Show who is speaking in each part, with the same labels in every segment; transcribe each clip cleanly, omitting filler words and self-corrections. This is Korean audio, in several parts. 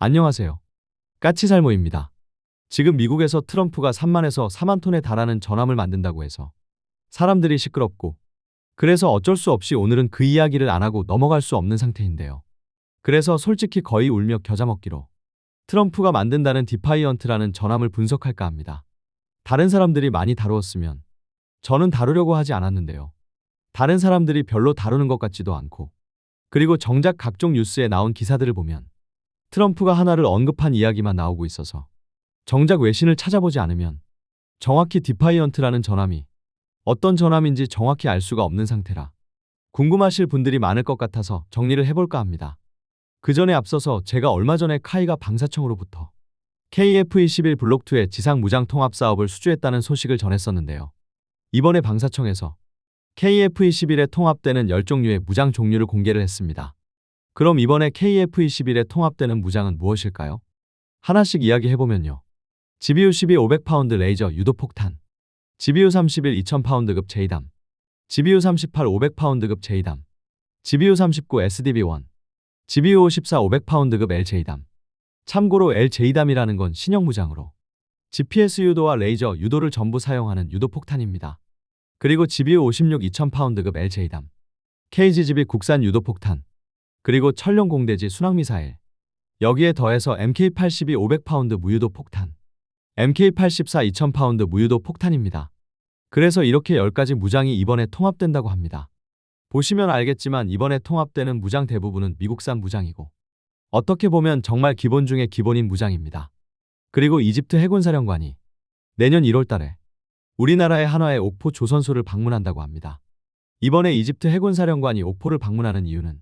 Speaker 1: 안녕하세요. 까치살모입니다. 지금 미국에서 트럼프가 3만에서 4만 톤에 달하는 전함을 만든다고 해서 사람들이 시끄럽고, 그래서 어쩔 수 없이 오늘은 그 이야기를 안 하고 넘어갈 수 없는 상태인데요. 그래서 솔직히 거의 울며 겨자 먹기로 트럼프가 만든다는 디파이언트라는 전함을 분석할까 합니다. 다른 사람들이 많이 다루었으면 저는 다루려고 하지 않았는데요. 다른 사람들이 별로 다루는 것 같지도 않고, 그리고 정작 각종 뉴스에 나온 기사들을 보면 트럼프가 하나를 언급한 이야기만 나오고 있어서 정작 외신을 찾아보지 않으면 정확히 디파이언트라는 전함이 어떤 전함인지 정확히 알 수가 없는 상태라 궁금하실 분들이 많을 것 같아서 정리를 해볼까 합니다. 그 전에 앞서서 제가 얼마 전에 카이가 방사청으로부터 KF-21 블록2의 지상 무장 통합 사업을 수주했다는 소식을 전했었는데요. 이번에 방사청에서 KF-21에 통합되는 10종류의 무장 종류를 공개를 했습니다. 그럼 이번에 KF-21에 통합되는 무장은 무엇일까요? 하나씩 이야기해보면요. GBU-12 500파운드 레이저 유도폭탄, GBU-31 2000파운드급 제이담, GBU-38 500파운드급 제이담, GBU-39 SDB-1, GBU-54 500파운드급 LJ담. 참고로 LJ담이라는 건 신형 무장으로 GPS 유도와 레이저 유도를 전부 사용하는 유도폭탄입니다. 그리고 GBU-56 2000파운드급 LJ담, KGGB 국산 유도폭탄, 그리고 천령 공대지 순항미사일, 여기에 더해서 MK-82 500파운드 무유도 폭탄, MK-84 2000파운드 무유도 폭탄입니다. 그래서 이렇게 10가지 무장이 이번에 통합된다고 합니다. 보시면 알겠지만 이번에 통합되는 무장 대부분은 미국산 무장이고, 어떻게 보면 정말 기본 중에 기본인 무장입니다. 그리고 이집트 해군사령관이 내년 1월 달에 우리나라의 한화의 옥포 조선소를 방문한다고 합니다. 이번에 이집트 해군사령관이 옥포를 방문하는 이유는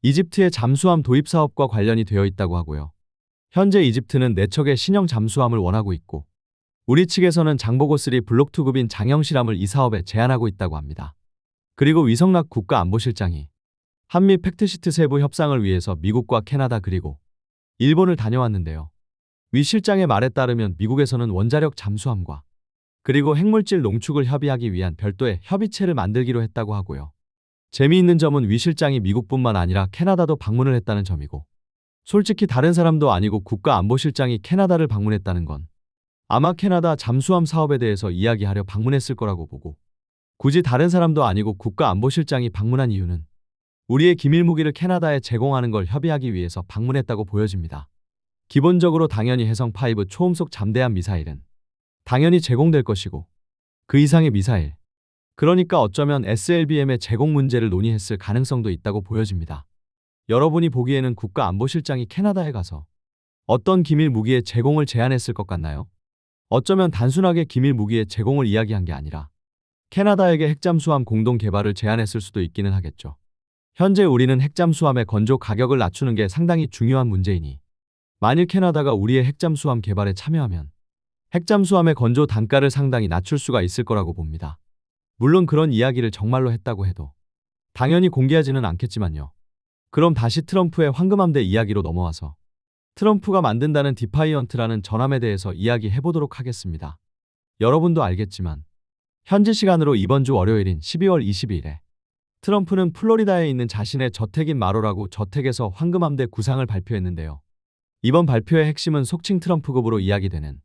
Speaker 1: 이집트의 잠수함 도입 사업과 관련이 되어 있다고 하고요. 현재 이집트는 4척의 신형 잠수함을 원하고 있고, 우리 측에서는 장보고3 블록2급인 장형실함을 이 사업에 제안하고 있다고 합니다. 그리고 위성락 국가안보실장이 한미 팩트시트 세부 협상을 위해서 미국과 캐나다 그리고 일본을 다녀왔는데요. 위 실장의 말에 따르면 미국에서는 원자력 잠수함과 그리고 핵물질 농축을 협의하기 위한 별도의 협의체를 만들기로 했다고 하고요. 재미있는 점은 위 실장이 미국뿐만 아니라 캐나다도 방문을 했다는 점이고, 솔직히 다른 사람도 아니고 국가안보실장이 캐나다를 방문했다는 건 아마 캐나다 잠수함 사업에 대해서 이야기하려 방문했을 거라고 보고, 굳이 다른 사람도 아니고 국가안보실장이 방문한 이유는 우리의 기밀무기를 캐나다에 제공하는 걸 협의하기 위해서 방문했다고 보여집니다. 기본적으로 당연히 해성5 초음속 잠대함 미사일은 당연히 제공될 것이고, 그 이상의 미사일, 그러니까 어쩌면 SLBM의 제공 문제를 논의했을 가능성도 있다고 보여집니다. 여러분이 보기에는 국가안보실장이 캐나다에 가서 어떤 기밀 무기의 제공을 제안했을 것 같나요? 어쩌면 단순하게 기밀 무기의 제공을 이야기한 게 아니라 캐나다에게 핵잠수함 공동 개발을 제안했을 수도 있기는 하겠죠. 현재 우리는 핵잠수함의 건조 가격을 낮추는 게 상당히 중요한 문제이니, 만일 캐나다가 우리의 핵잠수함 개발에 참여하면 핵잠수함의 건조 단가를 상당히 낮출 수가 있을 거라고 봅니다. 물론 그런 이야기를 정말로 했다고 해도 당연히 공개하지는 않겠지만요. 그럼 다시 트럼프의 황금함대 이야기로 넘어와서 트럼프가 만든다는 디파이언트라는 전함에 대해서 이야기해보도록 하겠습니다. 여러분도 알겠지만 현지 시간으로 이번 주 월요일인 12월 22일에 트럼프는 플로리다에 있는 자신의 저택인 마로라고 저택에서 황금함대 구상을 발표했는데요. 이번 발표의 핵심은 속칭 트럼프급으로 이야기되는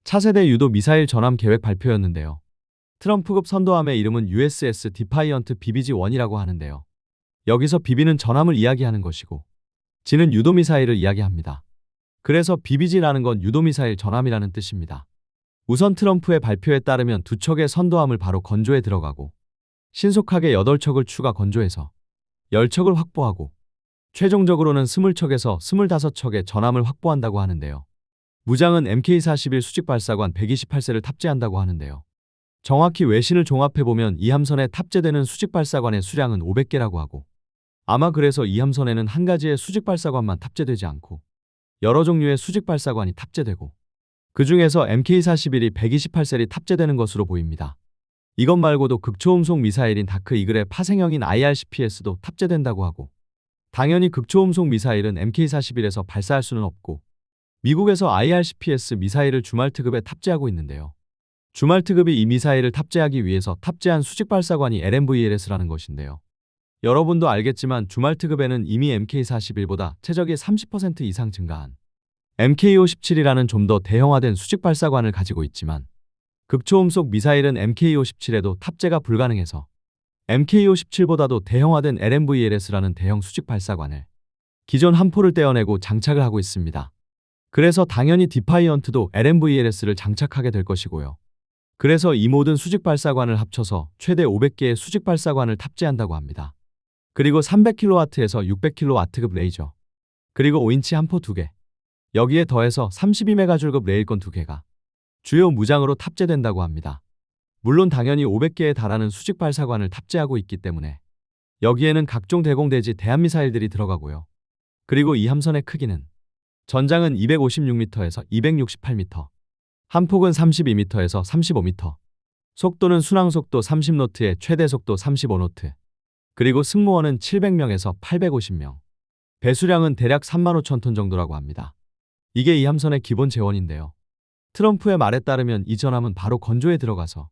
Speaker 1: 차세대 유도 미사일 전함 계획 발표였는데요. 트럼프급 선도함의 이름은 USS 디파이언트 BBG-1이라고 하는데요. 여기서 BB는 전함을 이야기하는 것이고, G는 유도미사일을 이야기합니다. 그래서 BBG라는 건 유도미사일 전함이라는 뜻입니다. 우선 트럼프의 발표에 따르면 2척의 선도함을 바로 건조에 들어가고, 신속하게 8척을 추가 건조해서 10척을 확보하고, 최종적으로는 20척에서 25척의 전함을 확보한다고 하는데요. 무장은 MK-41 수직발사관 128세를 탑재한다고 하는데요. 정확히 외신을 종합해보면 이 함선에 탑재되는 수직발사관의 수량은 500개라고 하고, 아마 그래서 이 함선에는 한 가지의 수직발사관만 탑재되지 않고 여러 종류의 수직발사관이 탑재되고, 그 중에서 MK-41이 128셀이 탑재되는 것으로 보입니다. 이것 말고도 극초음속 미사일인 다크 이글의 파생형인 IRCPS도 탑재된다고 하고, 당연히 극초음속 미사일은 MK-41에서 발사할 수는 없고, 미국에서 IRCPS 미사일을 주말트급에 탑재하고 있는데요. 주말트급이 이 미사일을 탑재하기 위해서 탑재한 수직발사관이 LMVLS라는 것인데요. 여러분도 알겠지만 주말트급에는 이미 MK-41보다 최적이 30% 이상 증가한 MK57이라는 좀 더 대형화된 수직 발사관을 가지고 있지만 극초음속 미사일은 MK57에도 탑재가 불가능해서 MK57보다도 대형화된 LMVLS라는 대형 수직 발사관을 기존 함포를 떼어내고 장착을 하고 있습니다. 그래서 당연히 디파이언트도 LMVLS를 장착하게 될 것이고요. 그래서 이 모든 수직 발사관을 합쳐서 최대 500개의 수직 발사관을 탑재한다고 합니다. 그리고 300kW에서 600kW급 레이저, 그리고 5인치 함포 2개, 여기에 더해서 32메가줄급 레일건 2개가 주요 무장으로 탑재된다고 합니다. 물론 당연히 500개에 달하는 수직 발사관을 탑재하고 있기 때문에 여기에는 각종 대공대지 대한미사일들이 들어가고요. 그리고 이 함선의 크기는 전장은 256m에서 268m, 함폭은 32m에서 35m, 속도는 순항속도 30노트에 최대 속도 35노트, 그리고 승무원은 700명에서 850명, 배수량은 대략 35,000톤 정도라고 합니다. 이게 이 함선의 기본 재원인데요. 트럼프의 말에 따르면 이 전함은 바로 건조에 들어가서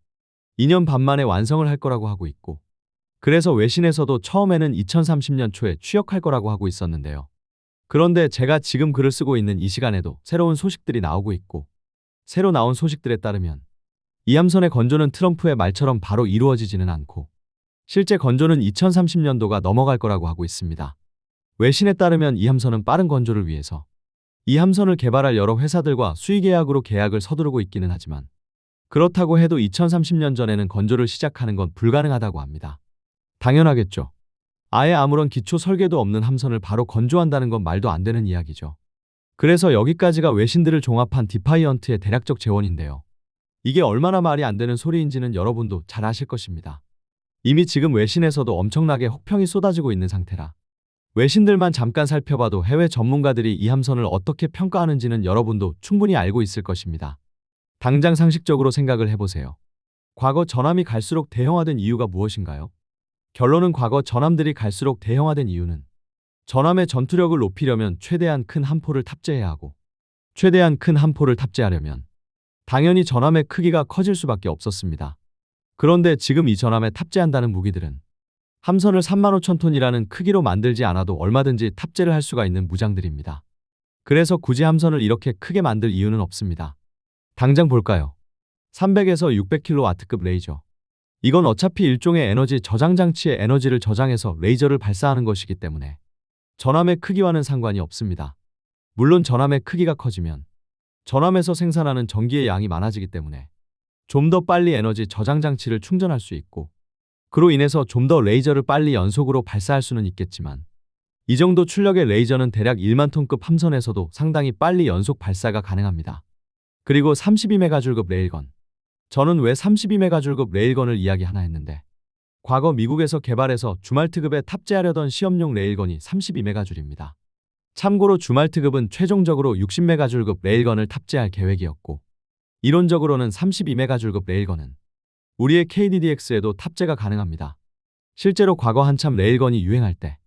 Speaker 1: 2년 반 만에 완성을 할 거라고 하고 있고, 그래서 외신에서도 처음에는 2030년 초에 취역할 거라고 하고 있었는데요. 그런데 제가 지금 글을 쓰고 있는 이 시간에도 새로운 소식들이 나오고 있고, 새로 나온 소식들에 따르면 이 함선의 건조는 트럼프의 말처럼 바로 이루어지지는 않고 실제 건조는 2030년도가 넘어갈 거라고 하고 있습니다. 외신에 따르면 이 함선은 빠른 건조를 위해서 이 함선을 개발할 여러 회사들과 수의계약으로 계약을 서두르고 있기는 하지만 그렇다고 해도 2030년 전에는 건조를 시작하는 건 불가능하다고 합니다. 당연하겠죠. 아예 아무런 기초 설계도 없는 함선을 바로 건조한다는 건 말도 안 되는 이야기죠. 그래서 여기까지가 외신들을 종합한 디파이언트의 대략적 재원인데요. 이게 얼마나 말이 안 되는 소리인지는 여러분도 잘 아실 것입니다. 이미 지금 외신에서도 엄청나게 혹평이 쏟아지고 있는 상태라 외신들만 잠깐 살펴봐도 해외 전문가들이 이 함선을 어떻게 평가하는지는 여러분도 충분히 알고 있을 것입니다. 당장 상식적으로 생각을 해보세요. 과거 전함이 갈수록 대형화된 이유가 무엇인가요? 결론은 과거 전함들이 갈수록 대형화된 이유는 전함의 전투력을 높이려면 최대한 큰 함포를 탑재해야 하고, 최대한 큰 함포를 탑재하려면 당연히 전함의 크기가 커질 수밖에 없었습니다. 그런데 지금 이 전함에 탑재한다는 무기들은 함선을 35,000톤이라는 크기로 만들지 않아도 얼마든지 탑재를 할 수가 있는 무장들입니다. 그래서 굳이 함선을 이렇게 크게 만들 이유는 없습니다. 당장 볼까요? 300에서 600kW급 레이저. 이건 어차피 일종의 에너지 저장 장치의 에너지를 저장해서 레이저를 발사하는 것이기 때문에 전함의 크기와는 상관이 없습니다. 물론 전함의 크기가 커지면 전함에서 생산하는 전기의 양이 많아지기 때문에 좀 더 빨리 에너지 저장 장치를 충전할 수 있고, 그로 인해서 좀 더 레이저를 빨리 연속으로 발사할 수는 있겠지만 이 정도 출력의 레이저는 대략 1만 톤급 함선에서도 상당히 빨리 연속 발사가 가능합니다. 그리고 32메가줄급 레일건. 저는 왜 32메가줄급 레일건을 이야기하나 했는데 과거 미국에서 개발해서 주말트급에 탑재하려던 시험용 레일건이 32메가줄입니다. 참고로 주말트급은 최종적으로 60메가줄급 레일건을 탑재할 계획이었고, 이론적으로는 32메가줄급 레일건은 우리의 KDDX에도 탑재가 가능합니다. 실제로 과거 한참 레일건이 유행할 때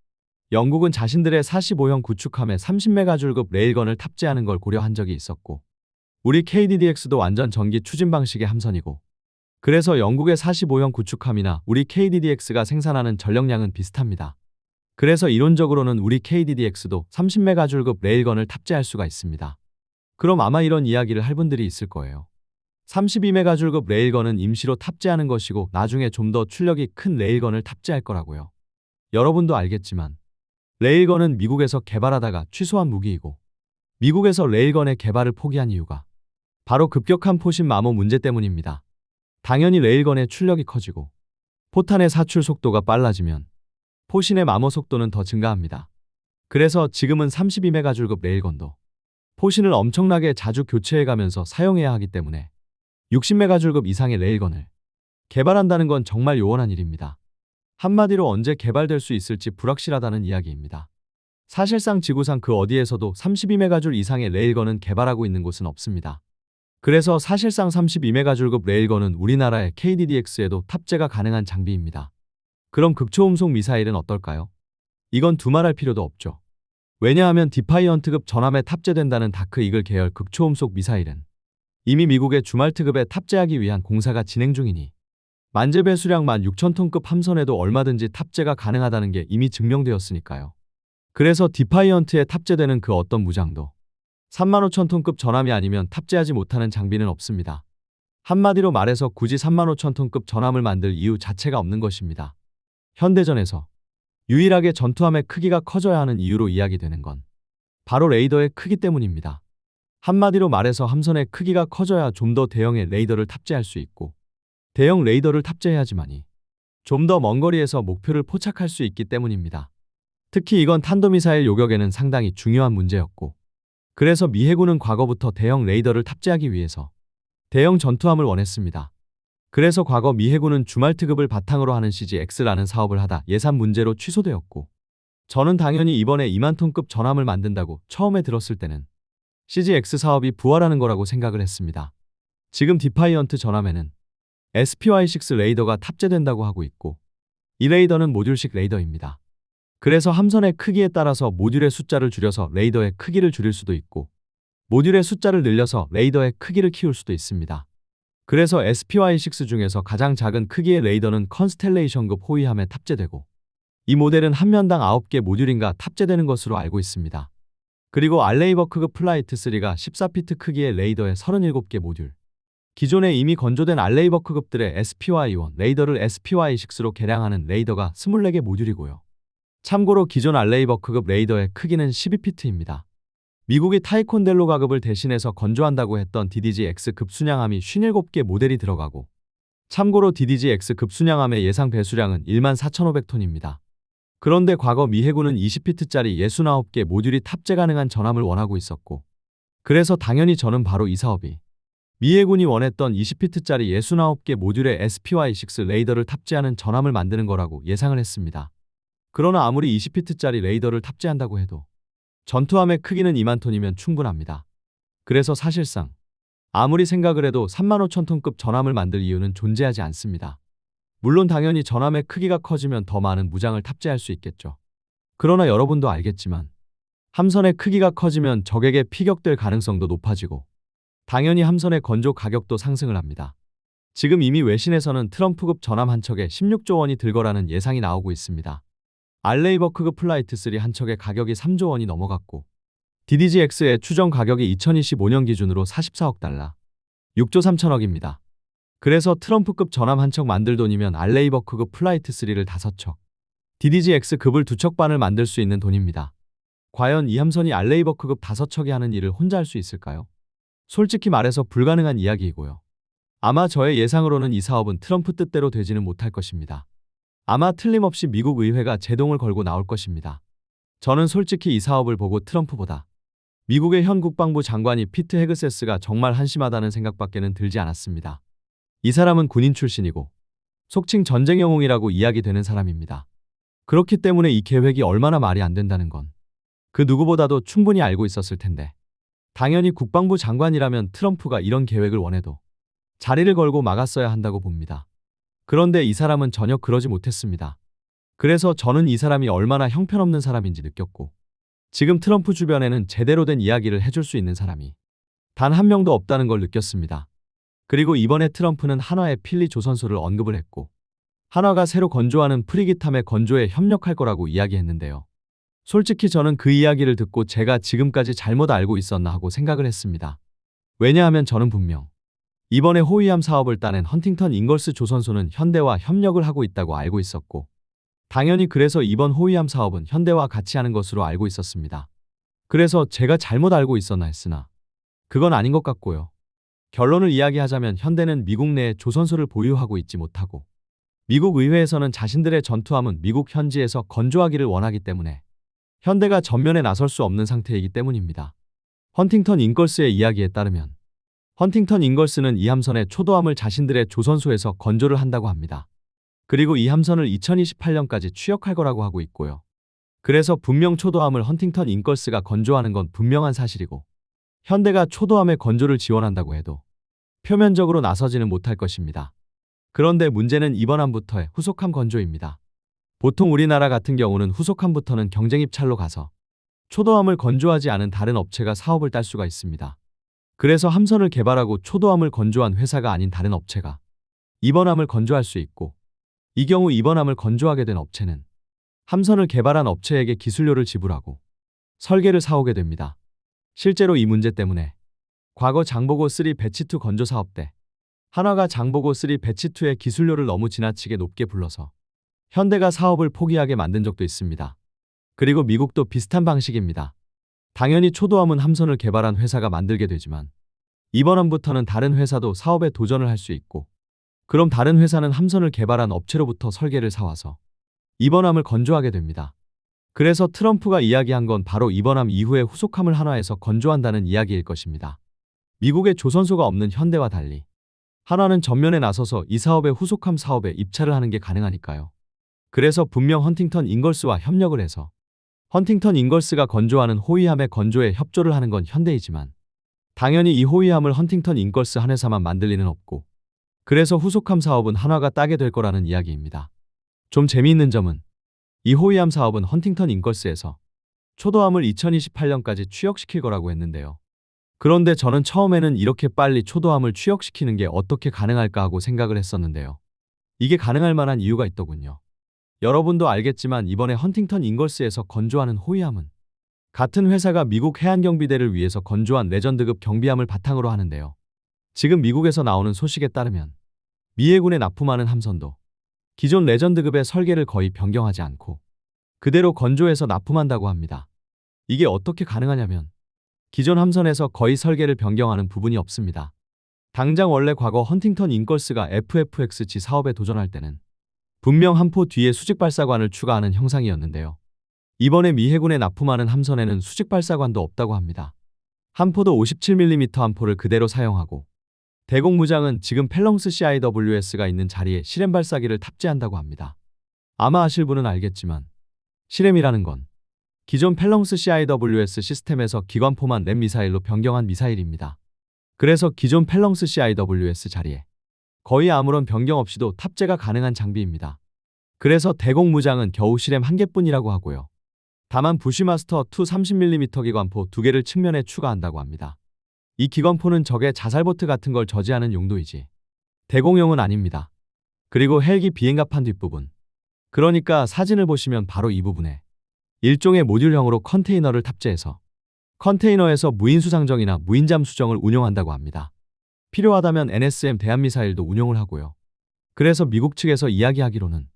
Speaker 1: 영국은 자신들의 45형 구축함에 30메가줄급 레일건을 탑재하는 걸 고려한 적이 있었고, 우리 KDDX도 완전 전기 추진 방식의 함선이고, 그래서 영국의 45형 구축함이나 우리 KDDX가 생산하는 전력량은 비슷합니다. 그래서 이론적으로는 우리 KDDX도 30메가줄급 레일건을 탑재할 수가 있습니다. 그럼 아마 이런 이야기를 할 분들이 있을 거예요. 32메가줄급 레일건은 임시로 탑재하는 것이고 나중에 좀 더 출력이 큰 레일건을 탑재할 거라고요. 여러분도 알겠지만 레일건은 미국에서 개발하다가 취소한 무기이고, 미국에서 레일건의 개발을 포기한 이유가 바로 급격한 포신 마모 문제 때문입니다. 당연히 레일건의 출력이 커지고 포탄의 사출 속도가 빨라지면 포신의 마모 속도는 더 증가합니다. 그래서 지금은 32메가줄급 레일건도 포신을 엄청나게 자주 교체해가면서 사용해야 하기 때문에 60메가줄급 이상의 레일건을 개발한다는 건 정말 요원한 일입니다. 한마디로 언제 개발될 수 있을지 불확실하다는 이야기입니다. 사실상 지구상 그 어디에서도 32메가줄 이상의 레일건은 개발하고 있는 곳은 없습니다. 그래서 사실상 32메가줄급 레일건은 우리나라의 KDDX에도 탑재가 가능한 장비입니다. 그럼 극초음속 미사일은 어떨까요? 이건 두말할 필요도 없죠. 왜냐하면 디파이언트급 전함에 탑재된다는 다크 이글 계열 극초음속 미사일은 이미 미국의 주말트급에 탑재하기 위한 공사가 진행 중이니 만재 수량 16,000톤급 함선에도 얼마든지 탑재가 가능하다는 게 이미 증명되었으니까요. 그래서 디파이언트에 탑재되는 그 어떤 무장도 35,000톤급 전함이 아니면 탑재하지 못하는 장비는 없습니다. 한마디로 말해서 굳이 35,000톤급 전함을 만들 이유 자체가 없는 것입니다. 현대전에서 유일하게 전투함의 크기가 커져야 하는 이유로 이야기되는 건 바로 레이더의 크기 때문입니다. 한마디로 말해서 함선의 크기가 커져야 좀 더 대형의 레이더를 탑재할 수 있고, 대형 레이더를 탑재해야지만이 좀 더 먼 거리에서 목표를 포착할 수 있기 때문입니다. 특히 이건 탄도미사일 요격에는 상당히 중요한 문제였고, 그래서 미 해군은 과거부터 대형 레이더를 탑재하기 위해서 대형 전투함을 원했습니다. 그래서 과거 미 해군은 주말 특급을 바탕으로 하는 CGX라는 사업을 하다 예산 문제로 취소되었고, 저는 당연히 이번에 2만 톤급 전함을 만든다고 처음에 들었을 때는 CGX 사업이 부활하는 거라고 생각을 했습니다. 지금 디파이언트 전함에는 SPY-6 레이더가 탑재된다고 하고 있고, 이 레이더는 모듈식 레이더입니다. 그래서 함선의 크기에 따라서 모듈의 숫자를 줄여서 레이더의 크기를 줄일 수도 있고, 모듈의 숫자를 늘려서 레이더의 크기를 키울 수도 있습니다. 그래서 SPY-6 중에서 가장 작은 크기의 레이더는 컨스텔레이션급 호위함에 탑재되고, 이 모델은 한 면당 9개 모듈인가 탑재되는 것으로 알고 있습니다. 그리고 알레이버크급 플라이트 3가 14피트 크기의 레이더에 37개 모듈, 기존에 이미 건조된 알레이버크급들의 SPY-1 레이더를 SPY-6로 개량하는 레이더가 24개 모듈이고요. 참고로 기존 알레이버크급 레이더의 크기는 12피트입니다. 미국이 타이콘델로 가급을 대신해서 건조한다고 했던 DDG-X 급순양함이 57개 모델이 들어가고, 참고로 DDG-X 급순양함의 예상 배수량은 14,500톤입니다. 그런데 과거 미 해군은 20피트짜리 69개 모듈이 탑재 가능한 전함을 원하고 있었고, 그래서 당연히 저는 바로 이 사업이 미 해군이 원했던 20피트짜리 69개 모듈의 SPY-6 레이더를 탑재하는 전함을 만드는 거라고 예상을 했습니다. 그러나 아무리 20피트짜리 레이더를 탑재한다고 해도 전투함의 크기는 2만 톤이면 충분합니다. 그래서 사실상 아무리 생각을 해도 35,000톤급 전함을 만들 이유는 존재하지 않습니다. 물론 당연히 전함의 크기가 커지면 더 많은 무장을 탑재할 수 있겠죠. 그러나 여러분도 알겠지만 함선의 크기가 커지면 적에게 피격될 가능성도 높아지고, 당연히 함선의 건조 가격도 상승을 합니다. 지금 이미 외신에서는 트럼프급 전함 한 척에 16조 원이 들 거라는 예상이 나오고 있습니다. 알레이버크급 플라이트 3 한 척의 가격이 3조 원이 넘어갔고, DDG-X의 추정 가격이 2025년 기준으로 44억 달러, 6조 3천억입니다. 그래서 트럼프급 전함 한 척 만들 돈이면 알레이버크급 플라이트 3를 5척, DDG-X급을 2척 반을 만들 수 있는 돈입니다. 과연 이 함선이 알레이버크급 5척이 하는 일을 혼자 할 수 있을까요? 솔직히 말해서 불가능한 이야기이고요. 아마 저의 예상으로는 이 사업은 트럼프 뜻대로 되지는 못할 것입니다. 아마 틀림없이 미국 의회가 제동을 걸고 나올 것입니다. 저는 솔직히 이 사업을 보고 트럼프보다 미국의 현 국방부 장관이 피트 헤그세스가 정말 한심하다는 생각밖에는 들지 않았습니다. 이 사람은 군인 출신이고 속칭 전쟁 영웅이라고 이야기되는 사람입니다. 그렇기 때문에 이 계획이 얼마나 말이 안 된다는 건 그 누구보다도 충분히 알고 있었을 텐데, 당연히 국방부 장관이라면 트럼프가 이런 계획을 원해도 자리를 걸고 막았어야 한다고 봅니다. 그런데 이 사람은 전혀 그러지 못했습니다. 그래서 저는 이 사람이 얼마나 형편없는 사람인지 느꼈고, 지금 트럼프 주변에는 제대로 된 이야기를 해줄 수 있는 사람이 단 한 명도 없다는 걸 느꼈습니다. 그리고 이번에 트럼프는 한화의 필리 조선소를 언급을 했고, 한화가 새로 건조하는 프리기탐의 건조에 협력할 거라고 이야기했는데요. 솔직히 저는 그 이야기를 듣고 제가 지금까지 잘못 알고 있었나 하고 생각을 했습니다. 왜냐하면 저는 분명 이번에 호위함 사업을 따낸 헌팅턴 잉걸스 조선소는 현대와 협력을 하고 있다고 알고 있었고, 당연히 그래서 이번 호위함 사업은 현대와 같이 하는 것으로 알고 있었습니다. 그래서 제가 잘못 알고 있었나 했으나 그건 아닌 것 같고요. 결론을 이야기하자면 현대는 미국 내에 조선소를 보유하고 있지 못하고, 미국 의회에서는 자신들의 전투함은 미국 현지에서 건조하기를 원하기 때문에 현대가 전면에 나설 수 없는 상태이기 때문입니다. 헌팅턴 잉걸스의 이야기에 따르면 헌팅턴 잉걸스는 이 함선의 초도함을 자신들의 조선소에서 건조를 한다고 합니다. 그리고 이 함선을 2028년까지 취역할 거라고 하고 있고요. 그래서 분명 초도함을 헌팅턴 잉걸스가 건조하는 건 분명한 사실이고, 현대가 초도함의 건조를 지원한다고 해도 표면적으로 나서지는 못할 것입니다. 그런데 문제는 이번 함부터의 후속함 건조입니다. 보통 우리나라 같은 경우는 후속함부터는 경쟁 입찰로 가서 초도함을 건조하지 않은 다른 업체가 사업을 딸 수가 있습니다. 그래서 함선을 개발하고 초도함을 건조한 회사가 아닌 다른 업체가 이번 함을 건조할 수 있고, 이 경우 이번 함을 건조하게 된 업체는 함선을 개발한 업체에게 기술료를 지불하고 설계를 사오게 됩니다. 실제로 이 문제 때문에 과거 장보고 3 배치2 건조 사업 때 한화가 장보고 3 배치2의 기술료를 너무 지나치게 높게 불러서 현대가 사업을 포기하게 만든 적도 있습니다. 그리고 미국도 비슷한 방식입니다. 당연히 초도화문 함선을 개발한 회사가 만들게 되지만 이번 함부터는 다른 회사도 사업에 도전을 할 수 있고, 그럼 다른 회사는 함선을 개발한 업체로부터 설계를 사와서 이번 함을 건조하게 됩니다. 그래서 트럼프가 이야기한 건 바로 이번 함 이후에 후속함을 한화에서 건조한다는 이야기일 것입니다. 미국에 조선소가 없는 현대와 달리 한화는 전면에 나서서 이 사업의 후속함 사업에 입찰을 하는 게 가능하니까요. 그래서 분명 헌팅턴 인걸스와 협력을 해서 헌팅턴 인걸스가 건조하는 호위함의 건조에 협조를 하는 건 현대이지만 당연히 이 호위함을 헌팅턴 인걸스 한 회사만 만들 리는 없고, 그래서 후속함 사업은 한화가 따게 될 거라는 이야기입니다. 좀 재미있는 점은 이 호위함 사업은 헌팅턴 인걸스에서 초도함을 2028년까지 취역시킬 거라고 했는데요. 그런데 저는 처음에는 이렇게 빨리 초도함을 취역시키는 게 어떻게 가능할까 하고 생각을 했었는데요. 이게 가능할 만한 이유가 있더군요. 여러분도 알겠지만 이번에 헌팅턴 인걸스에서 건조하는 호위함은 같은 회사가 미국 해안경비대를 위해서 건조한 레전드급 경비함을 바탕으로 하는데요. 지금 미국에서 나오는 소식에 따르면 미 해군에 납품하는 함선도 기존 레전드급의 설계를 거의 변경하지 않고 그대로 건조해서 납품한다고 합니다. 이게 어떻게 가능하냐면 기존 함선에서 거의 설계를 변경하는 부분이 없습니다. 당장 원래 과거 헌팅턴 인걸스가 FFXG 사업에 도전할 때는 분명 함포 뒤에 수직발사관을 추가하는 형상이었는데요. 이번에 미 해군에 납품하는 함선에는 수직발사관도 없다고 합니다. 함포도 57mm 함포를 그대로 사용하고 대공무장은 지금 펠롱스 CIWS가 있는 자리에 실엠발사기를 탑재한다고 합니다. 아마 아실 분은 알겠지만 실엠이라는 건 기존 펠롱스 CIWS 시스템에서 기관포만 램 미사일로 변경한 미사일입니다. 그래서 기존 펠롱스 CIWS 자리에 거의 아무런 변경 없이도 탑재가 가능한 장비입니다. 그래서 대공무장은 겨우 실엠 한 개뿐이라고 하고요. 다만 부시마스터 2 30mm 기관포 2개를 측면에 추가한다고 합니다. 이 기관포는 적의 자살보트 같은 걸 저지하는 용도이지 대공용은 아닙니다. 그리고 헬기 비행갑판 뒷부분, 그러니까 사진을 보시면 바로 이 부분에 일종의 모듈형으로 컨테이너를 탑재해서 컨테이너에서 무인수상정이나 무인잠 수정을 운용한다고 합니다. 필요하다면 NSM 대한미사일도 운용을 하고요. 그래서 미국 측에서 이야기하기로는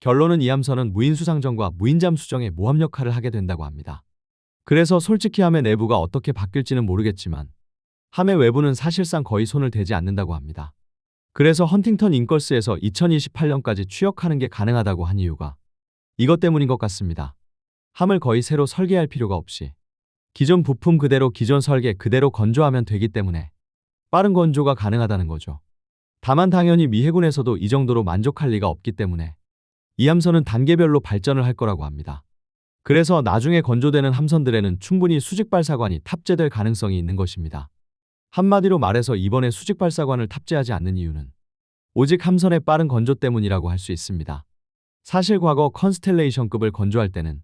Speaker 1: 결론은 이 함선은 무인수상정과 무인잠 수정의 모함 역할을 하게 된다고 합니다. 그래서 솔직히 함의 내부가 어떻게 바뀔지는 모르겠지만 함의 외부는 사실상 거의 손을 대지 않는다고 합니다. 그래서 헌팅턴 인걸스에서 2028년까지 취역하는 게 가능하다고 한 이유가 이것 때문인 것 같습니다. 함을 거의 새로 설계할 필요가 없이 기존 부품 그대로 기존 설계 그대로 건조하면 되기 때문에 빠른 건조가 가능하다는 거죠. 다만 당연히 미 해군에서도 이 정도로 만족할 리가 없기 때문에 이 함선은 단계별로 발전을 할 거라고 합니다. 그래서 나중에 건조되는 함선들에는 충분히 수직발사관이 탑재될 가능성이 있는 것입니다. 한마디로 말해서 이번에 수직발사관을 탑재하지 않는 이유는 오직 함선의 빠른 건조 때문이라고 할 수 있습니다. 사실 과거 컨스텔레이션급을 건조할 때는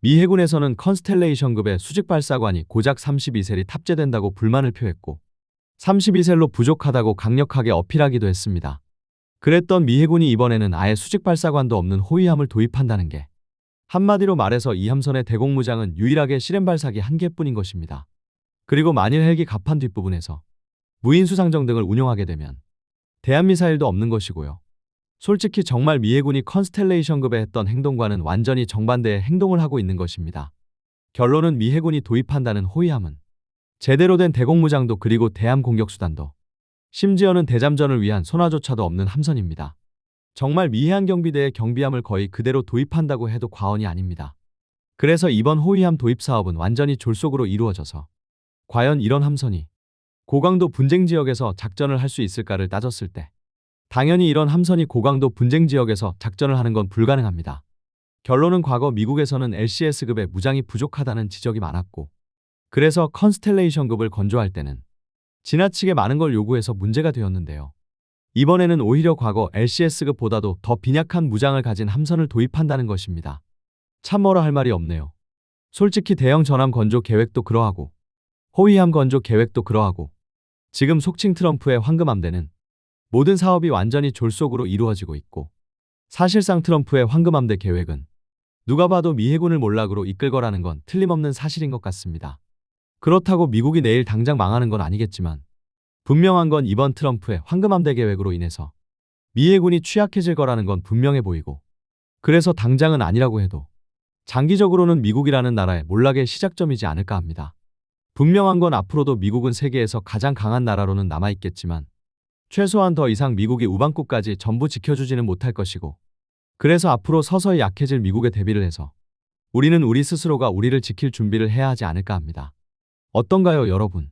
Speaker 1: 미 해군에서는 컨스텔레이션급의 수직발사관이 고작 32셀이 탑재된다고 불만을 표했고 32셀로 부족하다고 강력하게 어필하기도 했습니다. 그랬던 미 해군이 이번에는 아예 수직발사관도 없는 호위함을 도입한다는 게 한마디로 말해서 이 함선의 대공무장은 유일하게 실엠발사기 한 개뿐인 것입니다. 그리고 만일 헬기 갑판 뒷부분에서 무인수상정 등을 운용하게 되면 대한미사일도 없는 것이고요. 솔직히 정말 미 해군이 컨스텔레이션급에 했던 행동과는 완전히 정반대의 행동을 하고 있는 것입니다. 결론은 미 해군이 도입한다는 호위함은 제대로 된 대공무장도 그리고 대함 공격수단도 심지어는 대잠전을 위한 손화조차도 없는 함선입니다. 정말 미 해안경비대의 경비함을 거의 그대로 도입한다고 해도 과언이 아닙니다. 그래서 이번 호위함 도입 사업은 완전히 졸속으로 이루어져서 과연 이런 함선이 고강도 분쟁 지역에서 작전을 할 수 있을까를 따졌을 때 당연히 이런 함선이 고강도 분쟁 지역에서 작전을 하는 건 불가능합니다. 결론은 과거 미국에서는 LCS급의 무장이 부족하다는 지적이 많았고 그래서 컨스텔레이션급을 건조할 때는 지나치게 많은 걸 요구해서 문제가 되었는데요. 이번에는 오히려 과거 LCS급보다도 더 빈약한 무장을 가진 함선을 도입한다는 것입니다. 참 뭐라 할 말이 없네요. 솔직히 대형 전함 건조 계획도 그러하고 호위함 건조 계획도 그러하고 지금 속칭 트럼프의 황금함대는 모든 사업이 완전히 졸속으로 이루어지고 있고 사실상 트럼프의 황금함대 계획은 누가 봐도 미 해군을 몰락으로 이끌 거라는 건 틀림없는 사실인 것 같습니다. 그렇다고 미국이 내일 당장 망하는 건 아니겠지만 분명한 건 이번 트럼프의 황금함대 계획으로 인해서 미 해군이 취약해질 거라는 건 분명해 보이고, 그래서 당장은 아니라고 해도 장기적으로는 미국이라는 나라의 몰락의 시작점이지 않을까 합니다. 분명한 건 앞으로도 미국은 세계에서 가장 강한 나라로는 남아있겠지만 최소한 더 이상 미국이 우방국까지 전부 지켜주지는 못할 것이고, 그래서 앞으로 서서히 약해질 미국에 대비를 해서 우리는 우리 스스로가 우리를 지킬 준비를 해야 하지 않을까 합니다. 어떤가요, 여러분?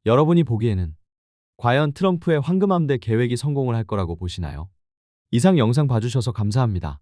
Speaker 1: 여러분이 보기에는 과연 트럼프의 황금함대 계획이 성공을 할 거라고 보시나요? 이상 영상 봐주셔서 감사합니다.